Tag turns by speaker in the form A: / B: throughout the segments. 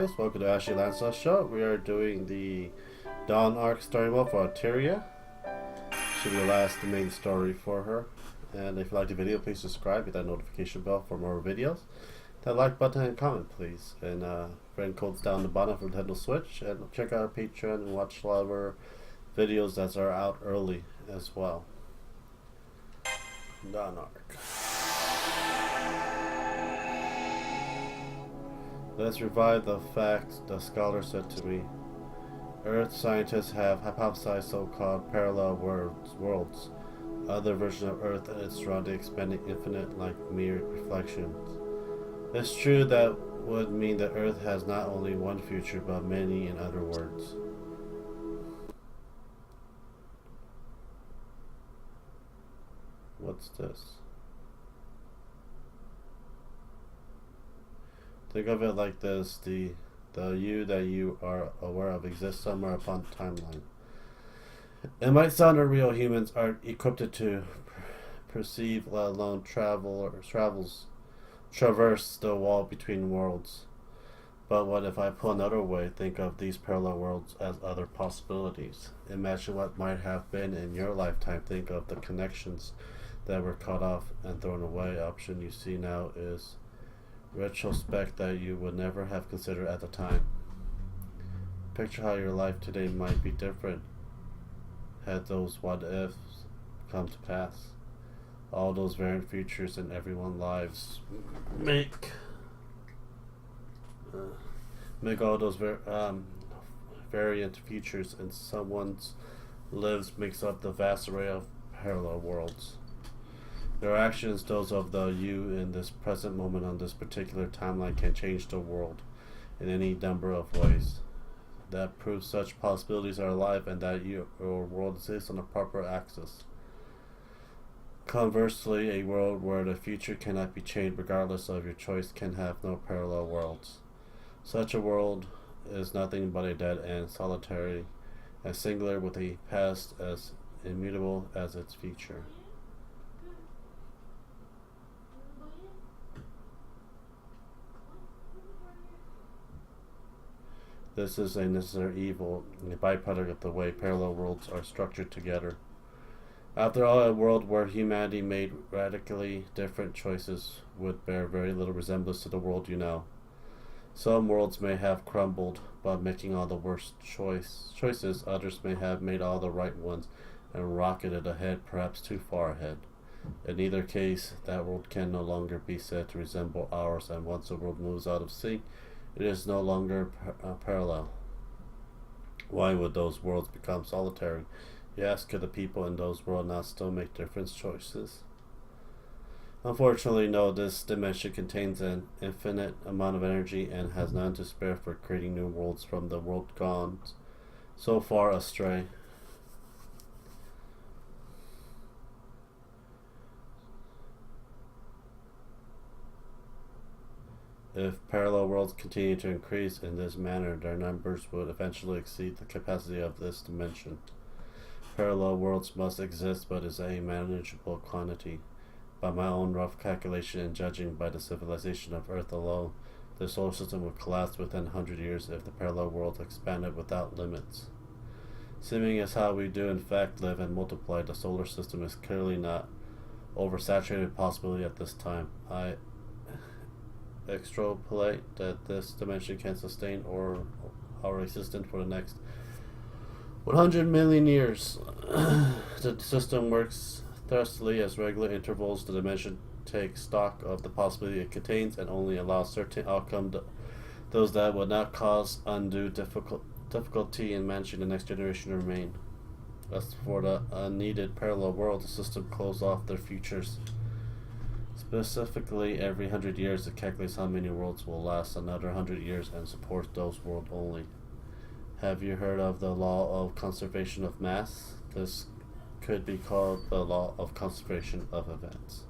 A: guys, welcome to Ashley Lancelot's show. We are doing the Dawn arc story mode for Alteria. Should be the last main story for her. And if you like the video, please subscribe, hit that notification bell for more videos. That like button and comment, please. And friend codes down the bottom for Nintendo Switch. And check out our Patreon and watch a lot of our videos that are out early as well. Dawn arc. Let's revive the fact the scholar said to me. Earth scientists have hypothesized so-called parallel worlds, other versions of Earth and its surrounding expanding infinite like mere reflections. It's true that would mean that Earth has not only one future but many, in other words. What's this? Think of it like this: the you that you are aware of exists somewhere upon the timeline. It might sound unreal. Humans aren't equipped to perceive, let alone traverse the wall between worlds. But what if I pull another way? Think of these parallel worlds as other possibilities. Imagine what might have been in your lifetime. Think of the connections that were cut off and thrown away. Option you see now is retrospect that you would never have considered at the time. Picture how your life today might be different had those what ifs come to pass. All those variant futures in everyone's lives make all those variant futures in someone's lives makes up the vast array of parallel worlds. Their actions, those of the you in this present moment on this particular timeline, can change the world in any number of ways. That proves such possibilities are alive and that your world exists on a proper axis. Conversely, a world where the future cannot be changed regardless of your choice can have no parallel worlds. Such a world is nothing but a dead end, solitary and singular, with a past as immutable as its future. This is a necessary evil, a byproduct of the way parallel worlds are structured together. After all, a world where humanity made radically different choices would bear very little resemblance to the world you know. Some worlds may have crumbled by making all the worst choices. Others may have made all the right ones and rocketed ahead, perhaps too far ahead. In either case, that world can no longer be said to resemble ours, and once a world moves out of sync, it is no longer parallel. Why would those worlds become solitary? Yes, could the people in those worlds not still make different choices? Unfortunately, no. This dimension contains an infinite amount of energy and has none to spare for creating new worlds from the world gone so far astray. If parallel worlds continue to increase in this manner, their numbers would eventually exceed the capacity of this dimension. Parallel worlds must exist, but is a manageable quantity. By my own rough calculation and judging by the civilization of Earth alone, the solar system would collapse within 100 years if the parallel worlds expanded without limits. Seeming as how we do in fact live and multiply, the solar system is clearly not oversaturated with possibility at this time. I extrapolate that this dimension can sustain our existence for the next 100 million years. The system works thusly as regular intervals. The dimension takes stock of the possibility it contains and only allows certain outcomes, those that would not cause undue difficulty in managing the next generation, to remain. As for the unneeded parallel world, the system closed off their futures. Specifically, every 100 years it calculates how many worlds will last another 100 years and supports those worlds only. Have you heard of the law of conservation of mass? This could be called the law of conservation of events.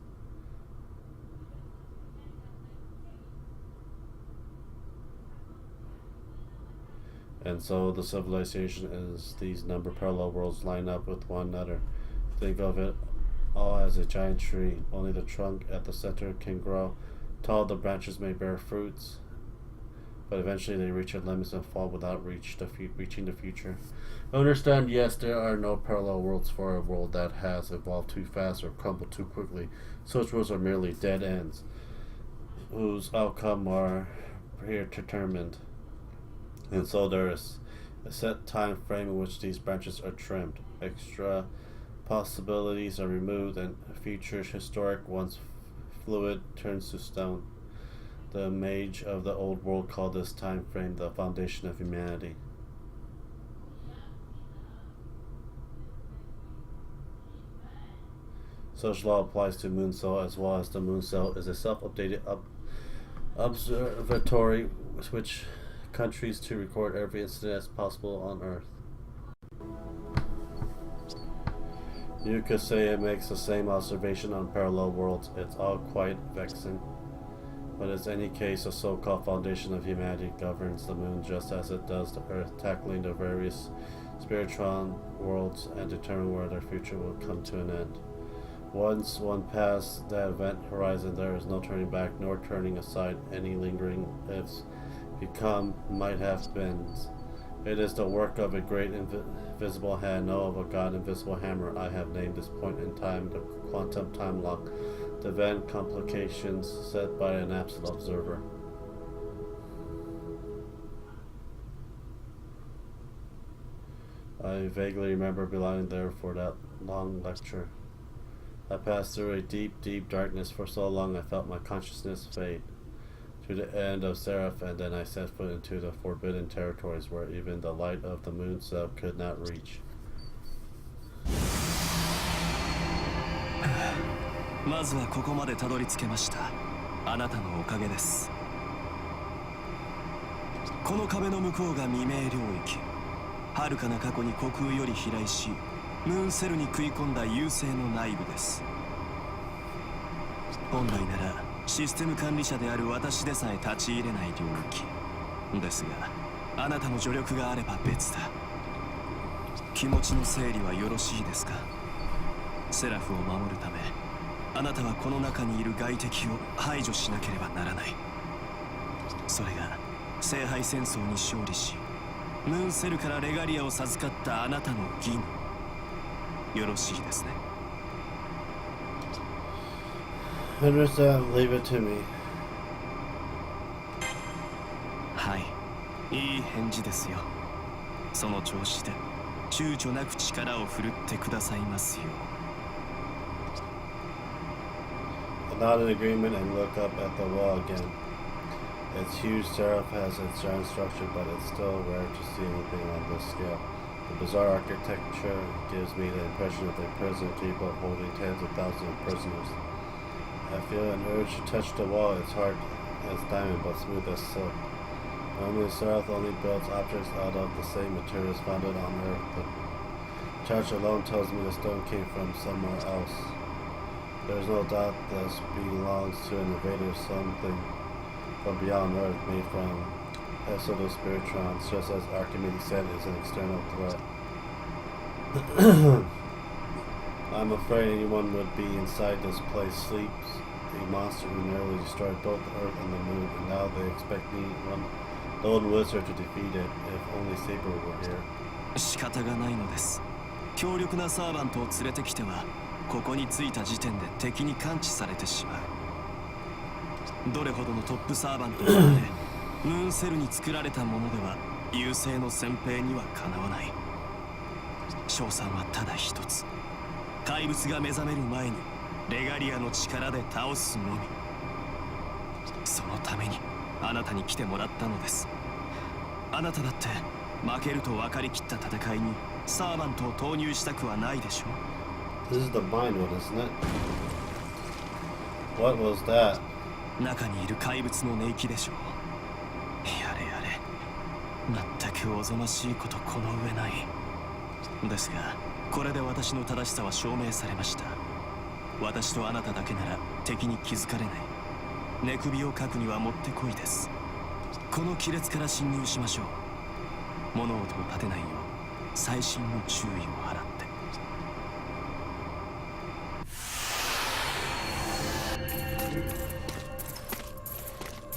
A: And so the civilization is these number parallel worlds line up with one another. Think of it all as a giant tree. Only the trunk at the center can grow tall. The branches may bear fruits, but eventually they reach their limits and fall without reaching the future. Understand, yes, there are no parallel worlds for a world that has evolved too fast or crumbled too quickly. Such worlds are merely dead ends, whose outcome are predetermined. And so there is a set time frame in which these branches are trimmed. Extra possibilities are removed, and future historic, once fluid, turns to stone. The mage of the old world called this time frame the foundation of humanity. Such law applies to Moon Cell as well, as the Moon Cell is a self-updated observatory which countries to record every incident as possible on Earth. You could say it makes the same observation on parallel worlds. It's all quite vexing. But in any case, the so-called foundation of humanity governs the moon just as it does the Earth, tackling the various spiritron worlds and determine where their future will come to an end. Once one passes that event horizon, there is no turning back nor turning aside. Any lingering ifs become might have been. It is the work of a great invisible hand, no, of a god invisible hammer. I have named this point in time the quantum time lock, the event complications set by an absent observer. I vaguely remember belonging there for that long lecture. I passed through a deep, deep darkness. For so long I felt my consciousness fade to the end of Seraph, and then I set foot into the forbidden territories where even the light of the moon cell could not reach.
B: まずはここまでたどり着けました。あなたのおかげです。この壁の向こうが未明領域。遥かな過去に虚空より飛来し、ムーンセルに食い込んだ優勢の内部です。本来ならシステム管理者である私でさえ立ち入れない領域ですが、あなたの助力があれば別だ。気持ちの整理はよろしいですか？セラフを守るため、あなたはこの中にいる外敵を排除しなければならない。それが聖杯戦争に勝利し、ムーンセルからレガリアを授かったあなたの義務。よろしいですね。
A: Understand, leave it to me.
B: はい、いい返事ですよ。その調子で躊躇なく力を振るってくださいますよ。
A: Not in agreement and look up at the wall again. Its huge seraph has its giant structure, but it's still rare to see anything on this scale. The bizarre architecture gives me the impression of a prison capable of holding tens of thousands of prisoners. I feel an urge to touch the wall. It's hard as diamond, but smooth as silk. Normally, Seraph only builds objects out of the same materials found on Earth. The charge alone tells me the stone came from somewhere else. There is no doubt this belongs to an invader, something from beyond Earth, made from pseudo-spiritrons, just as Archimedes said is an external threat. I'm afraid anyone would be inside this place. Sleeps a monster who nearly destroyed both the Earth and the Moon, and now they expect me, the old wizard, to defeat it. If only Saber were here.
B: 仕方がないのです。強力なサーバントを連れてきては、ここに着いた時点で敵に感知されてしまう。どれほどのトップサーバントであれ、ムーンセルに作られたものでは優勢の先兵にはかなわない。勝算はただ一つ。怪物が目覚める前にレガリアの力で倒すのみ。そのためにあなたに来てもらったのです。あなただって負けると分かりきった戦いにサーバントを投入したくはないでしょう。
A: This is the mind one, isn't it? What was that?
B: 中にいる怪物の寝息でしょう。やれやれ、全くおぞましいことこの上ない。ですが、これで私の正しさは証明されました。私とあなただけなら敵に気づかれない。寝首をかくにはもってこいです。この亀裂から侵入しましょう。物音を立てないよう細心の注意を払って。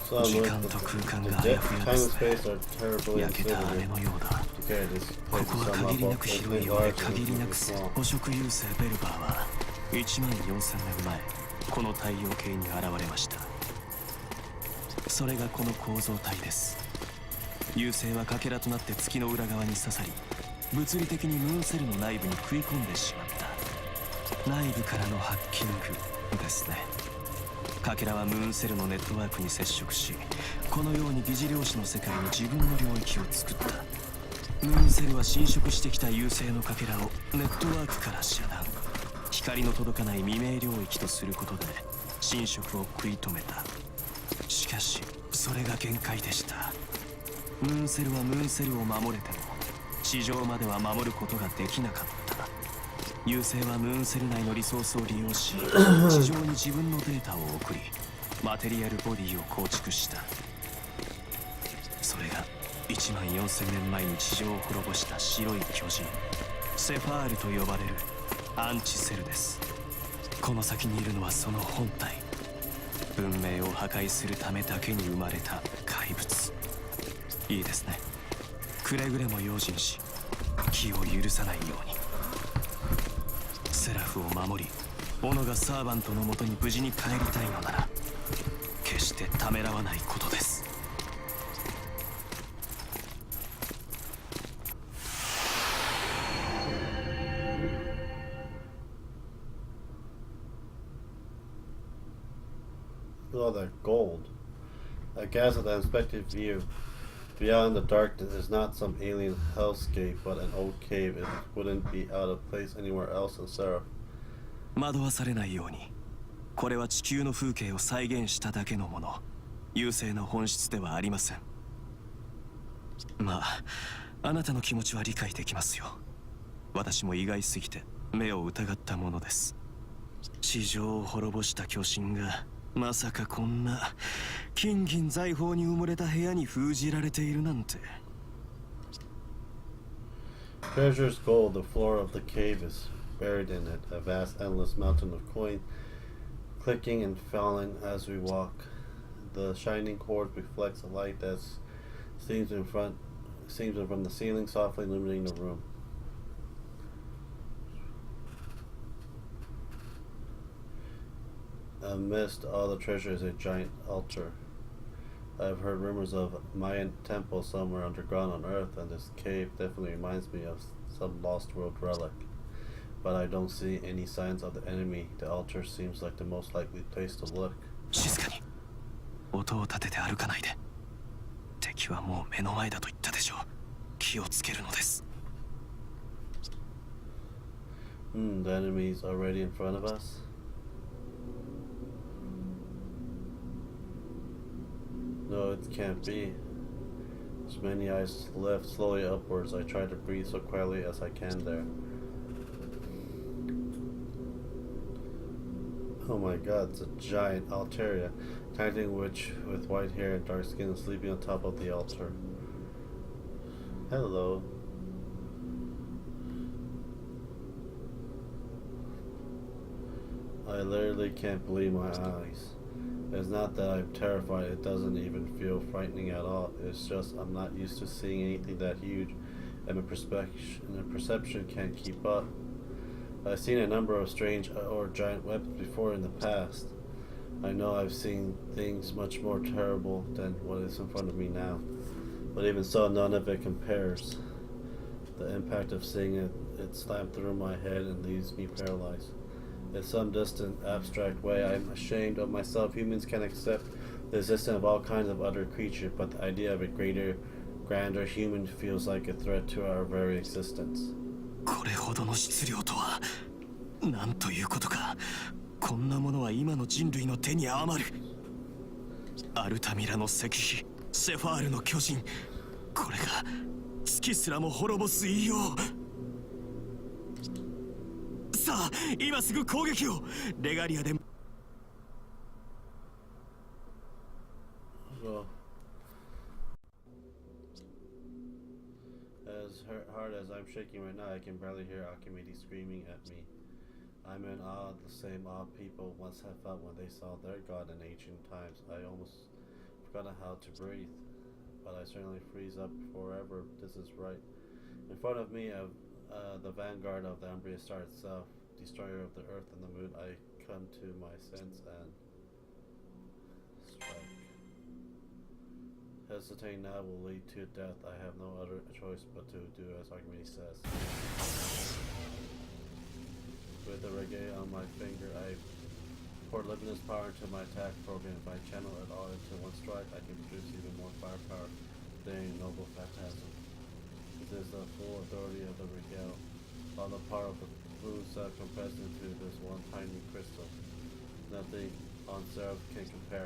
A: Some
B: 時
A: with
B: 間と空間
A: the
B: があやふや
A: time
B: で
A: and
B: すね
A: space are terribly
B: 焼けた姉
A: insidious
B: のようだ
A: to carry this
B: こ
A: place
B: こは
A: to sum
B: 限
A: up
B: りな
A: both
B: く広い
A: physically
B: ようで
A: large
B: 限
A: and
B: りな
A: physically
B: く
A: small.
B: 捕食優勢ベルバーは1万4000年前この太陽系に現れましたそれがこの構造体です優勢はかけらとなって月の裏側に刺さり物理的にムーンセルの内部に食い込んでしまった内部からのハッキングですねかけらはムーンセルのネットワークに接触しこのように疑似量子の世界に自分の領域を作ったムーンセルは侵食してきた優勢のかけらをネットワークから遮断光の届かない未明領域とすることで侵食を食い止めたしかしそれが限界でしたムーンセルはムーンセルを守れても地上までは守ることができなかった優勢はムーンセル内のリソースを利用し地上に自分のデータを送りマテリアルボディを構築したそれが1万4000年前に地上を滅ぼした白い巨人セファールと呼ばれるアンチセルですこの先にいるのはその本体文明を破壊するためだけに生まれた怪物いいですねくれぐれも用心し気を許さないようにセラフを守り斧がサーバントのもとに無事に帰りたいのなら決してためらわないことです
A: Look at all that gold. I guess at the inspected view, beyond the darkness is not some alien hellscape, but an old cave. It wouldn't be out of place anywhere else in Seraph.
B: 惑わされないようにこれは地球の風景を再現しただけのもの優勢の本質ではありませんまああなたの気持ちは理解できますよ私も意外すぎて目を疑ったものです地上を滅ぼした巨神がまさかこんな金銀財宝に埋もれた部屋に封じられているなんて
A: Treasure's gold, the floor of the cave is buried in it, a vast endless mountain of coin, clicking and falling as we walk. The shining cord reflects the light that streams in from the ceiling, softly illuminating the room. Amidst all the treasure is a giant altar. I've heard rumors of Mayan temple somewhere underground on Earth, and this cave definitely reminds me of some lost world relic. But I don't see any signs of the enemy. The altar seems like the most likely place to look.
B: 静かに音を立てて歩かないで敵はもう目の前だと言ったでしょう気をつけるのです
A: The enemy's already in front of us. No, it can't be. There's many eyes lift slowly upwards. I try to breathe so quietly as I can there. Oh my god, it's a giant Altaria, tiny witch with white hair and dark skin sleeping on top of the altar. Hello. I literally can't believe my eyes. It's not that I'm terrified, it doesn't even feel frightening at all. It's just I'm not used to seeing anything that huge, and my perception can't keep up. I've seen a number of strange or giant weapons before in the past. I know I've seen things much more terrible than what is in front of me now. But even so, none of it compares. The impact of seeing it slammed through my head and leaves me paralyzed. In some distant, abstract way, I'm ashamed of myself. Humans can accept the existence of all kinds of other creatures, but the idea of a greater, grander human feels like a threat to our very existence.
B: これほどの質量とはなんということかこんなものは今の人類の手に余るアルタミラの石碑セファールの巨人これが月すらも滅ぼす言いようさあ今すぐ攻撃をレガリアで
A: As hard as I'm shaking right now, I can barely hear Archimedes screaming at me. I'm in awe of the same awe people once have felt when they saw their god in ancient times. I almost forgotten how to breathe, but I certainly freeze up forever. This is right. In front of me, the vanguard of the Amariah Star itself, destroyer of the earth and the moon. I come to my sense and strike. Hesitating now will lead to death. I have no other choice but to do as Archimedes says. With the reggae on my finger, I pour limitless power into my attack program. If I channel it all into one strike, I can produce even more firepower than a noble phantasm. This is the full authority of the regale. All the power of the moons compressed into this one tiny crystal. Nothing on Seraph can compare.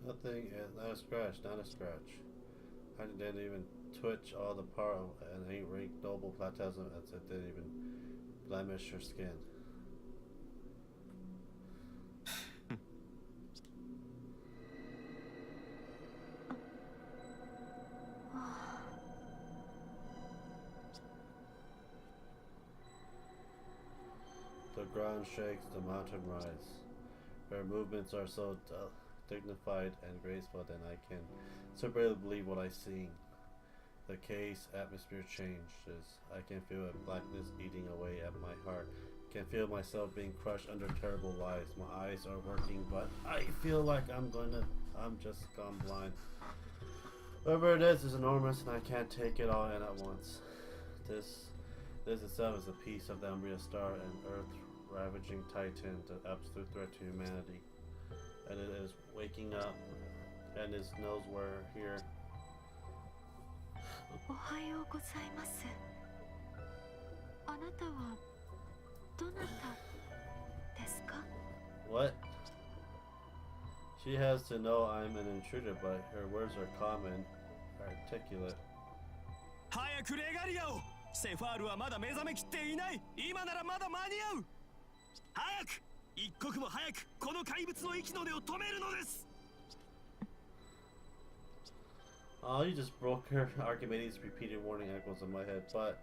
A: Nothing, not a scratch, not a scratch. I didn't even twitch all the power of an 8-rank noble phantasm as it didn't even blemish her skin. The ground shakes, the mountain rises. Her movements are so dignified and graceful that I can simply believe what I see. The cave's atmosphere changes. I can feel a blackness eating away at my heart. Can feel myself being crushed under terrible lies. My eyes are working, but I feel like I'm just gone blind. Whatever it is enormous, and I can't take it all in at once. This itself is a piece of the Amariah Star, an earth-ravaging titan, the absolute threat to humanity. And it is waking up, and its knows we're here.
C: Ohayou gozaimasu. Anata wa donata desu ka?
A: What? She has to know I'm an intruder, but her words are calm and articulate.
B: 早くレガリアを。セファールはまだ目覚めきっていない。今ならまだ間に合う。早く、一刻も早くこの怪物の息の根を止めるのです。
A: Oh, you just broke her. Archimedes' repeated warning echoes in my head, but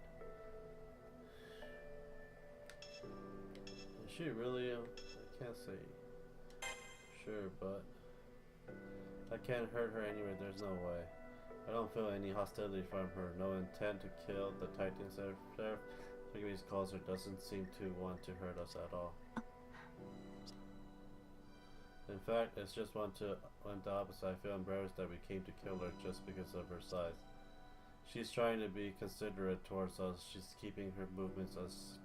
A: is she really? I can't say sure, but I can't hurt her anyway. There's no way. I don't feel any hostility from her. No intent to kill the Titan. Seraph, Archimedes calls her, doesn't seem to want to hurt us at all. In fact, it's just went the opposite. I feel embarrassed that we came to kill her just because of her size. She's trying to be considerate towards us. She's keeping her movements as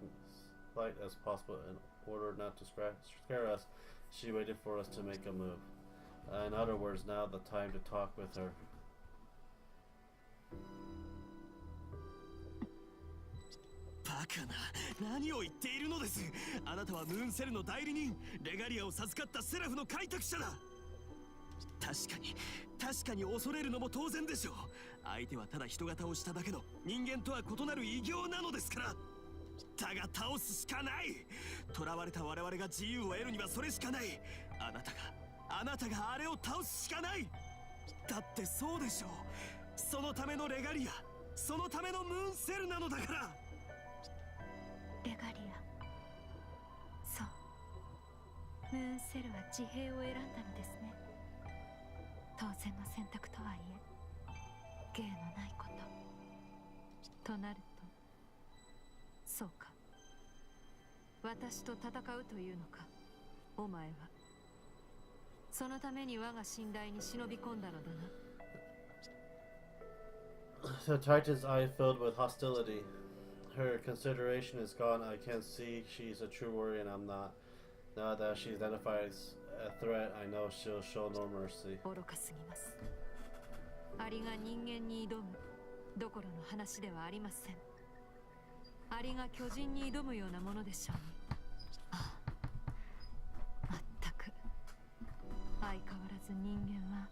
A: slight as possible in order not to scare us. She waited for us to make a move. In other words, now the time to talk with her.
B: バカな、何を言っているのです。あなたはムーンセルの代理人、レガリアを授かったセラフの開拓者だ。確かに恐れるのも当然でしょう。相手はただ人型をしただけの人間とは異なる異形なのですから。だが倒すしかない。囚われた我々が自由を得るにはそれしかない。あなたがあれを倒すしかない。だってそうでしょう。そのためのレガリア、そのためのムーンセルなのだから。
C: レガリア、そうムーンセルは自閉を選んだのですね。当然の選択とはいえ芸のないこととなると、そうか、私と戦うというのか。お前はそのために我が信頼に忍び込んだのだな。
A: The Titan's eye filled with hostility. Her consideration is gone. I can see she's a true warrior and I'm not. Now that she identifies a threat, I know she'll show no mercy.
C: 愚かすぎます。アリが人間に挑むどころの話ではありません。アリが巨人に挑むようなものでしょうに。ああ、まったく相変わらず人間は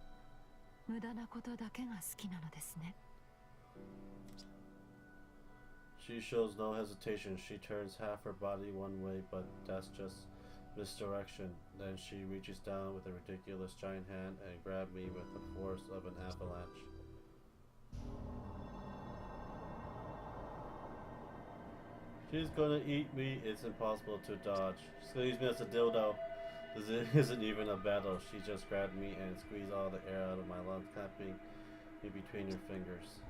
C: 無駄なことだけが好きなのですね。
A: She shows no hesitation. She turns half her body one way, but that's just misdirection. Then she reaches down with a ridiculous giant hand and grabs me with the force of an avalanche. She's gonna eat me. It's impossible to dodge. She's gonna use me as a dildo. This isn't even a battle. She just grabbed me and squeezed all the air out of my lungs, clapping me between her fingers.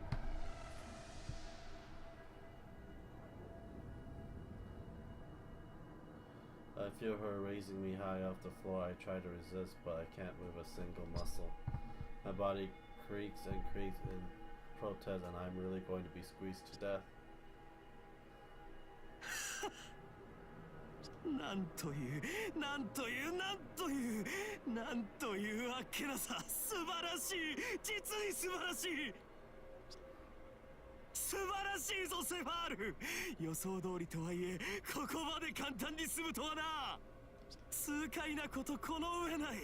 A: I feel her raising me high off the floor. I try to resist, but I can't move a single muscle. My body creaks and creaks in protest, and I'm really going to be squeezed to death.
B: なんというあっけなさ。素晴らしい、実に素晴らしい。素晴らしいぞセファール。予想通りとはいえここまで簡単に済むとはな。痛快なことこの上ない。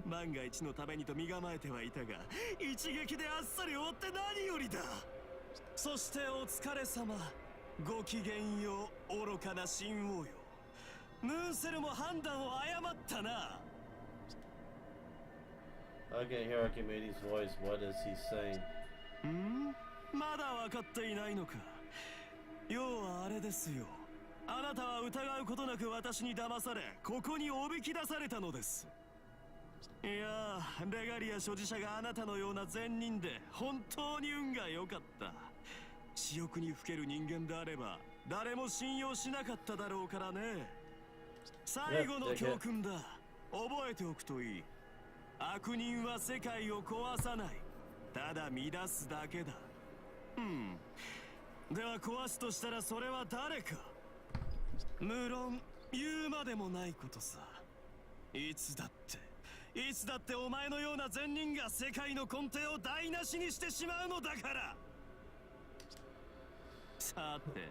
B: 万が一のためにと身構えてはいたが、一撃であっさり終わって何よりだ。そしてお疲れ様。ごきげんよう、愚かな神王よ。ムーンセルも判断を誤ったな。
A: I can hear Archimedes' voice. What is he saying?
B: まだ分かっていないのか。要はあれですよ。あなたは疑うことなく私に騙され、ここにおびき出されたのです。いやー、レガリア所持者があなたのような善人で本当に運が良かった。私欲にふける人間であれば誰も信用しなかっただろうからね。最後の教訓だ。覚えておくといい。悪人は世界を壊さない。ただ乱すだけだ。では壊すとしたらそれは誰か。無論言うまでもないことさ。いつだってお前のような善人が世界の根底を台無しにしてしまうのだから。さて、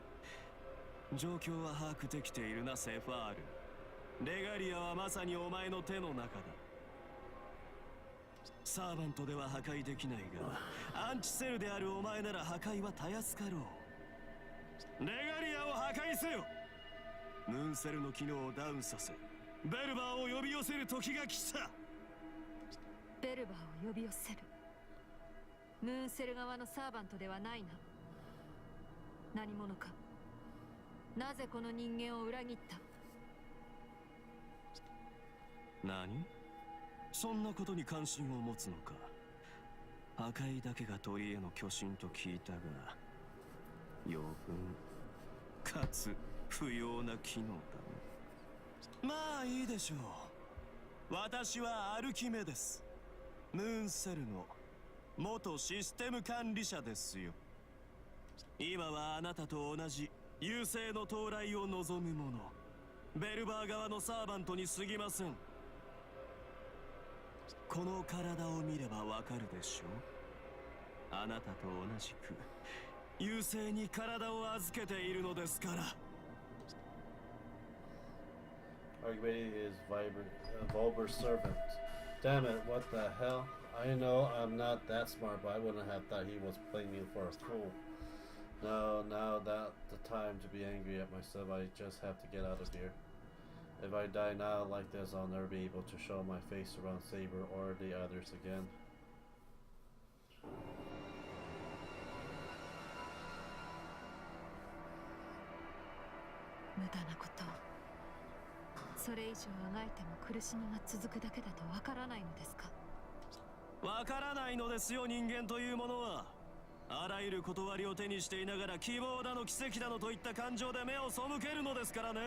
B: 状況は把握できているなセファール。レガリアはまさにお前の手の中だ。サーバントでは破壊できないが、アンチセルであるお前なら破壊はたやすかろう。レガリアを破壊せよ。ムーンセルの機能をダウンさせ、ベルバーを呼び寄せる時が来た。
C: ベルバーを呼び寄せる。ムーンセル側のサーバントではないな。何者か。なぜこの人間を裏切った。
B: 何？そんなことに関心を持つのか。破壊だけが鳥への巨神と聞いたが、余分かつ不要な機能だね。まあいいでしょう。私はアルキメデス。ムーンセルの元システム管理者ですよ。今はあなたと同じ優勢の到来を望む者、ベルバー側のサーバントに過ぎません。この体を見ればわかるでしょう。あなたと同じく優勢に体を預けているのですから。
A: Archimedes is Volber's servant. Damn it, what the hell? I know I'm not that smart, but I wouldn't have thought he was playing me for a fool. No, now that the time to be angry at myself. I just have to get out of here. If I die now like this, I'll never be able to show my face around Saber or the others again.
C: 無駄なこと。それ以上あがいても苦しみが続くだけだとわからないのですか。
B: わからないのですよ、人間というものは。あらゆる断りを手にしていながら希望だの奇跡だのといった感情で目を背けるのですからね。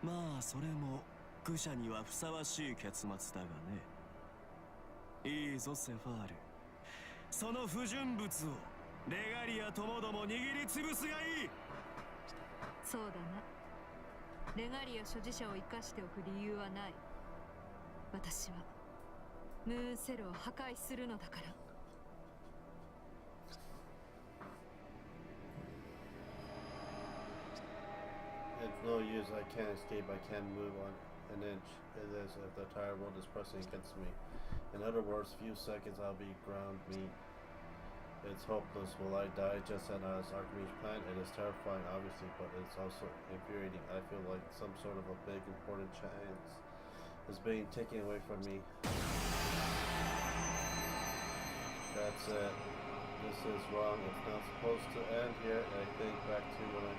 B: まあそれも愚者にはふさわしい結末だがね。いいぞセファール。その不純物をレガリアともども握りつぶすがいい。
C: そうだな。レガリア所持者を生かしておく理由はない。私はムーンセルを破壊するのだから。
A: It's no use, I can't escape, I can't move on an inch. It is if the entire world is pressing against me. In other words, few seconds I'll be ground meat. It's hopeless. Will I die just as Archimedes planned? It is terrifying, obviously, but it's also infuriating. I feel like some sort of a big, important chance is being taken away from me. That's it. This is wrong. It's not supposed to end here. I think back to when I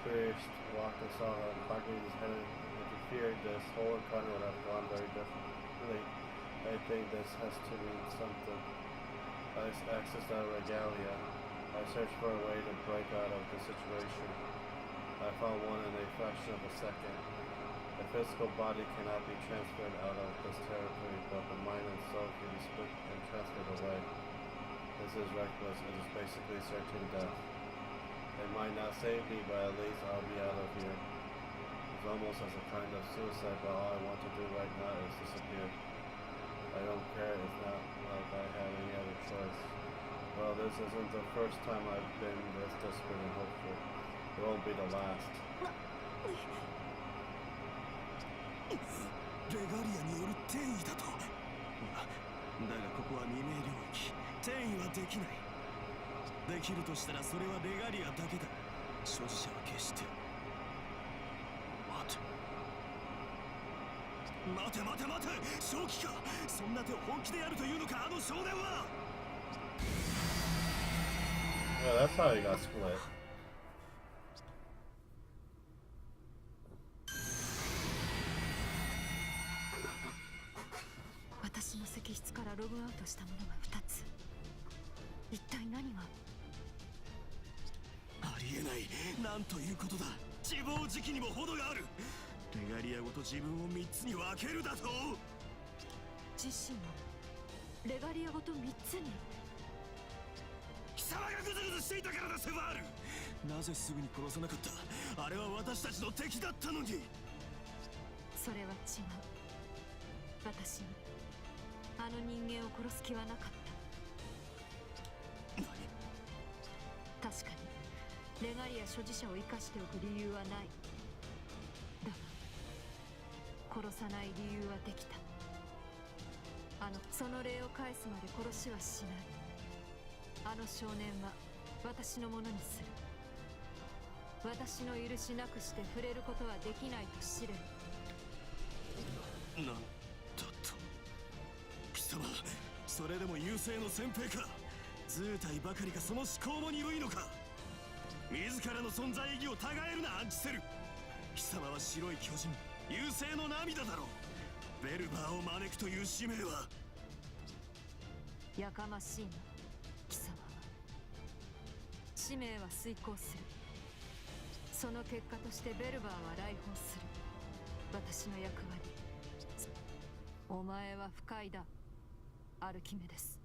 A: first walked and saw her and Parker's head interfered. This whole encounter would have gone very differently. I think this has to mean something. I accessed our regalia. I searched for a way to break out of the situation. I found one in a fraction of a second. The physical body cannot be transferred out of this territory, but the mind and soul can be split and transferred away. This is reckless. It is basically certain death. It might not save me, but at least I'll be out of here. It's almost as a kind of suicide, but all I want to do right now is disappear. I don't care. It's not like I have any other choice. Well, this isn't the first time I've been this desperate and hopeful. It won't be the last.
B: レガリアによる転移だと。だがここは未明領域。転移はできない。できるとしたらそれはレガリアだけだ。所持者は決して。待て待て待て、正気か。そんな手を本気でやるというのか、あの少年は。
A: Yeah, that's how he got split.
C: 私の石室からログアウトしたものが2つ。一体何が。
B: ありえない。なんということだ。自暴自棄にも程がある。レガリアごと自分を3つに分けるだと。
C: 自身をレガリアごと3つに。
B: 貴様がグズグズしていたからだ、セバール。なぜすぐに殺さなかった。あれは私たちの敵だったのに。それは違う。
C: 私にあの人間を殺す気はなかった。
B: 何。
C: 確かにレガリア所持者を生かしておく理由はない。だが殺さない理由はできた。その霊を返すまで殺しはしない。あの少年は私のものにする。私の許しなくして触れることはできないと知れ。
B: なんだと。貴様、それでも優勢の先兵か。図体ばかりか、その思考も鈍いのか。自らの存在意義をたがえるな、アンチセル。貴様は白い巨人、優勢の涙だろう。ベルバーを招くという使命は。
C: やかましいな、貴様は。使命は遂行する。その結果としてベルバーは来訪する。私の役割。お前は不快だ、アルキメデス。